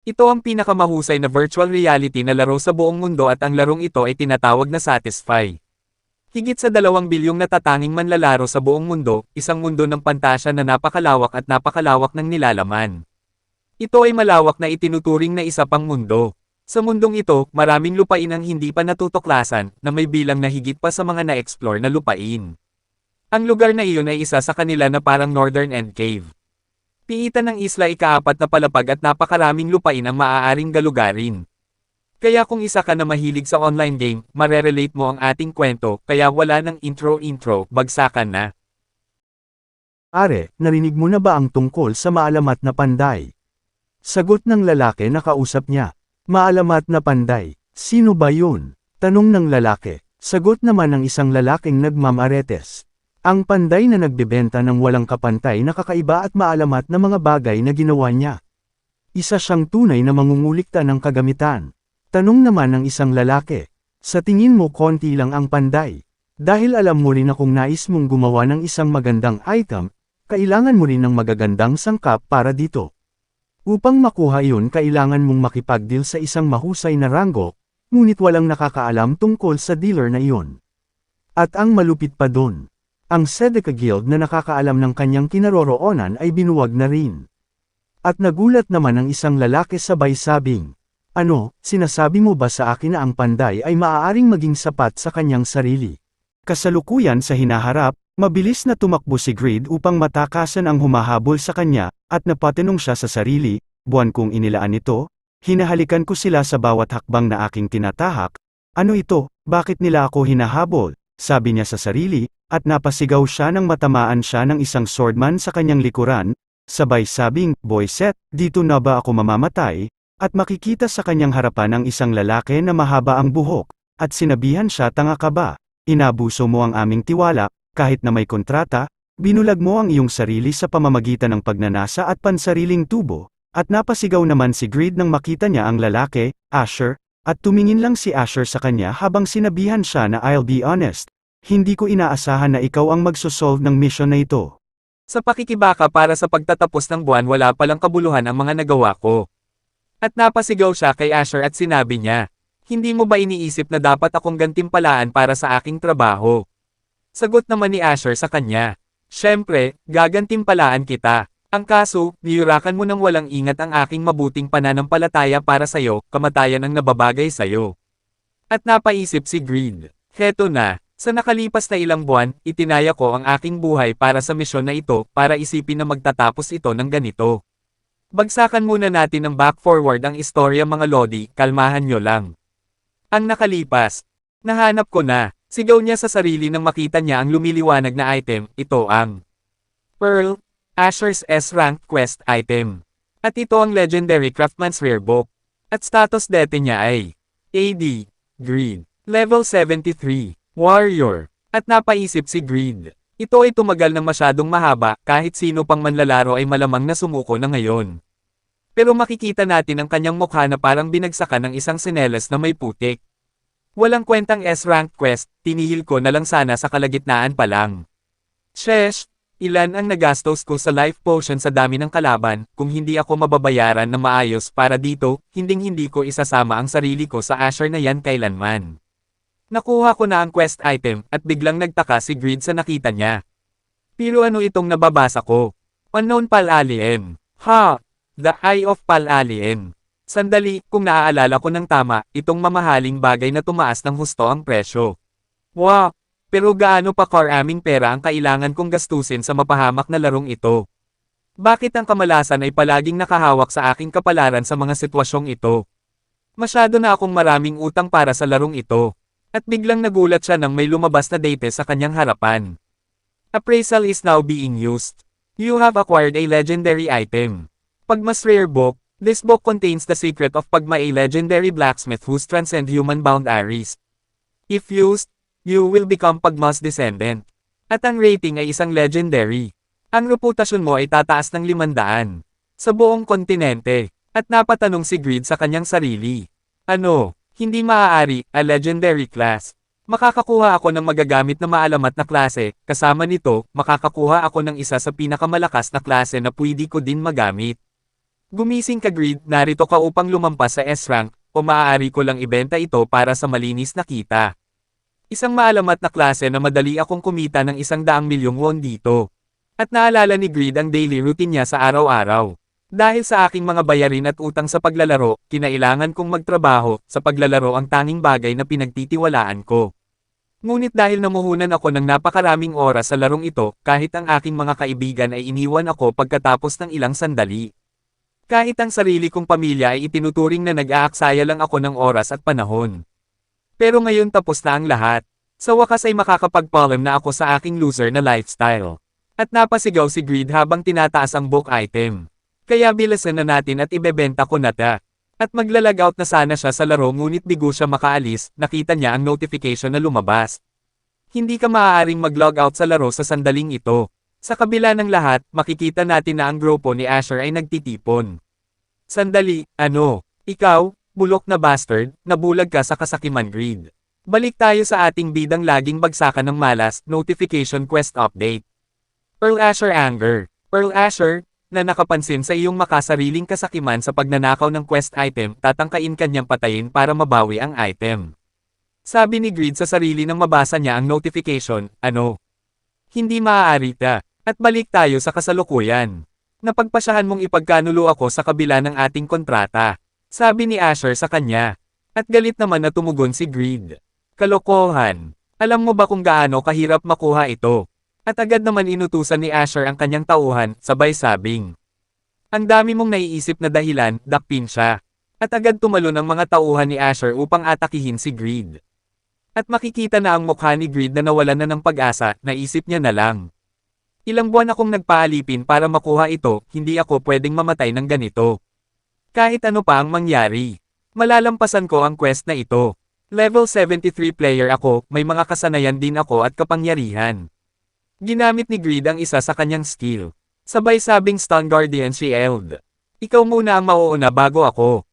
Ito ang pinakamahusay na virtual reality na laro sa buong mundo at ang larong ito ay tinatawag na Satisfy. Higit sa 2 bilyong natatanging manlalaro sa buong mundo, isang mundo ng pantasya na napakalawak at napakalawak ng nilalaman. Ito ay malawak na itinuturing na isa pang mundo. Sa mundong ito, maraming lupain ang hindi pa natutuklasan, na may bilang na higit pa sa mga na-explore na lupain. Ang lugar na iyon ay isa sa kanila na parang Northern End Cave. Piitan ng isla ikaapat na palapag at napakaraming lupain ang maaaring galugarin. Kaya kung isa ka na mahilig sa online game, marerelate mo ang ating kwento, kaya wala ng intro, bagsakan na. Are, narinig mo na ba ang tungkol sa maalamat na panday? Sagot ng lalaki na kausap niya. Maalamat na panday, sino ba yun? Tanong ng lalaki. Sagot naman ng isang lalaking nagmamaretes. Ang panday na nagbebenta ng walang kapantay na kakaiba at maalamat na mga bagay na ginawa niya. Isa siyang tunay na mangungulikta ng kagamitan. Tanong naman ng isang lalaki. Sa tingin mo konti lang ang panday? Dahil alam mo rin na kung nais mong gumawa ng isang magandang item, kailangan mo rin ng magagandang sangkap para dito. Upang makuha iyon kailangan mong makipagdeal sa isang mahusay na ranggo, ngunit walang nakakaalam tungkol sa dealer na iyon. At ang malupit pa dun, ang Sedeca Guild na nakakaalam ng kanyang kinaroroonan ay binuwag na rin. At nagulat naman ang isang lalaki sabay sabing, ano, sinasabi mo ba sa akin na ang panday ay maaaring maging sapat sa kanyang sarili? Kasalukuyan sa hinaharap, mabilis na tumakbo si Greed upang matakasan ang humahabol sa kanya, at napatanong siya sa sarili, buwan kong inilaan ito, hinahalikan ko sila sa bawat hakbang na aking tinatahak, ano ito, bakit nila ako hinahabol, sabi niya sa sarili, at napasigaw siya nang matamaan siya ng isang swordman sa kanyang likuran, sabay sabing, Boy Set, dito na ba ako mamamatay? At makikita sa kanyang harapan ang isang lalaki na mahaba ang buhok, at sinabihan siya, tanga ka ba? Inabuso mo ang aming tiwala, kahit na may kontrata, binulag mo ang iyong sarili sa pamamagitan ng pagnanasa at pansariling tubo, at napasigaw naman si Greed nang makita niya ang lalaki, Asher, at tumingin lang si Asher sa kanya habang sinabihan siya na I'll be honest, hindi ko inaasahan na ikaw ang magsosolve ng mission na ito. Sa pakikibaka para sa pagtatapos ng buwan wala palang kabuluhan ang mga nagawa ko. At napasigaw siya kay Asher at sinabi niya, hindi mo ba iniisip na dapat akong gantimpalaan para sa aking trabaho? Sagot naman ni Asher sa kanya, syempre, gagantimpalaan kita. Ang kaso, niyurakan mo nang walang ingat ang aking mabuting pananampalataya para sayo, kamatayan ang nababagay sayo. At napaisip si Greed, heto na, sa nakalipas na ilang buwan, itinaya ko ang aking buhay para sa misyon na ito, para isipin na magtatapos ito ng ganito. Bagsakan muna natin ng back-forward ang istorya mga lodi, kalmahan nyo lang. Ang nakalipas, nahanap ko na, sigaw niya sa sarili nang makita niya ang lumiliwanag na item, ito ang Pearl, Asher's S-Rank Quest item. At ito ang Legendary Craftsman's Rarebook. At status dete niya ay AD, Greed, Level 73, Warrior. At napaisip si Greed. Ito ay tumagal ng masyadong mahaba, kahit sino pang manlalaro ay malamang na sumuko na ngayon. Pero makikita natin ang kanyang mukha na parang binagsakan ng isang sinelas na may putik. Walang kwentang S-Rank Quest, tinihil ko na lang sana sa kalagitnaan pa lang. Sheesh, ilan ang nagastos ko sa life potion sa dami ng kalaban, kung hindi ako mababayaran na maayos para dito, hinding-hindi ko isasama ang sarili ko sa Asher na yan kailanman. Nakuha ko na ang quest item, at biglang nagtaka si Greed sa nakita niya. Pero ano itong nababasa ko? Unknown Pal Alien. Ha! The Eye of Pal Alien. Sandali, kung naaalala ko ng tama, itong mamahaling bagay na tumaas ng husto ang presyo. Wow! Pero gaano pa karaming pera ang kailangan kong gastusin sa mapahamak na larong ito? Bakit ang kamalasan ay palaging nakahawak sa aking kapalaran sa mga sitwasyong ito? Masyado na akong maraming utang para sa larong ito. At biglang nagulat siya nang may lumabas na date sa kanyang harapan. Appraisal is now being used. You have acquired a legendary item. Pagmas Rare Book, this book contains the secret of Pagma, a legendary blacksmith whose transcend human boundaries. If used, you will become Pagma's descendant. At ang rating ay isang legendary. Ang reputasyon mo ay tataas ng 500 sa buong kontinente. At napatanong si Greed sa kanyang sarili. Ano? Hindi maaari, a legendary class. Makakakuha ako ng magagamit na maalamat na klase, kasama nito, makakakuha ako ng isa sa pinakamalakas na klase na pwede ko din magamit. Gumising ka Greed, narito ka upang lumampas sa S-rank, o maaari ko lang ibenta ito para sa malinis na kita. Isang maalamat na klase na madali akong kumita ng 100 milyong won dito. At naalala ni Greed ang daily routine niya sa araw-araw. Dahil sa aking mga bayarin at utang sa paglalaro, kinailangan kong magtrabaho, sa paglalaro ang tanging bagay na pinagtitiwalaan ko. Ngunit dahil namuhunan ako ng napakaraming oras sa larong ito, kahit ang aking mga kaibigan ay iniwan ako pagkatapos ng ilang sandali. Kahit ang sarili kong pamilya ay itinuturing na nag-aaksaya lang ako ng oras at panahon. Pero ngayon tapos na ang lahat. Sa wakas ay makakapag-palm na ako sa aking loser na lifestyle. At napasigaw si Greed habang tinataas ang book item. Kaya bilasan na natin at ibebenta ko na ta. At maglalag out na sana siya sa laro ngunit bigo siya makaalis, nakita niya ang notification na lumabas. Hindi ka maaaring mag-log out sa laro sa sandaling ito. Sa kabila ng lahat, makikita natin na ang grupo ni Asher ay nagtitipon. Sandali, ano? Ikaw, bulok na bastard, nabulag ka sa kasakiman Greed. Balik tayo sa ating bidang laging bagsakan ng malas, notification quest update. Pearl Asher anger. Pearl Asher, na nakapansin sa iyong makasariling kasakiman sa pagnanakaw ng quest item, tatangkain kanyang patayin para mabawi ang item. Sabi ni Greed sa sarili nang mabasa niya ang notification, ano? Hindi maaari ta. At balik tayo sa kasalukuyan. Napagpasyahan mong ipagkanulo ako sa kabila ng ating kontrata. Sabi ni Asher sa kanya. At galit naman na tumugon si Greed. Kalokohan. Alam mo ba kung gaano kahirap makuha ito? At agad naman inutusan ni Asher ang kanyang tauhan, sabay sabing. Ang dami mong naiisip na dahilan, dakpin siya. At agad tumalon ang mga tauhan ni Asher upang atakihin si Greed. At makikita na ang mukha ni Greed na nawalan na ng pag-asa, naisip niya na lang. Ilang buwan akong nagpaalipin para makuha ito, hindi ako pwedeng mamatay ng ganito. Kahit ano pa ang mangyari. Malalampasan ko ang quest na ito. Level 73 player ako, may mga kasanayan din ako at kapangyarihan. Ginamit ni Greed ang isa sa kanyang skill. Sabay sabing Stun Guardian Shield. Ikaw muna ang mauuna bago ako.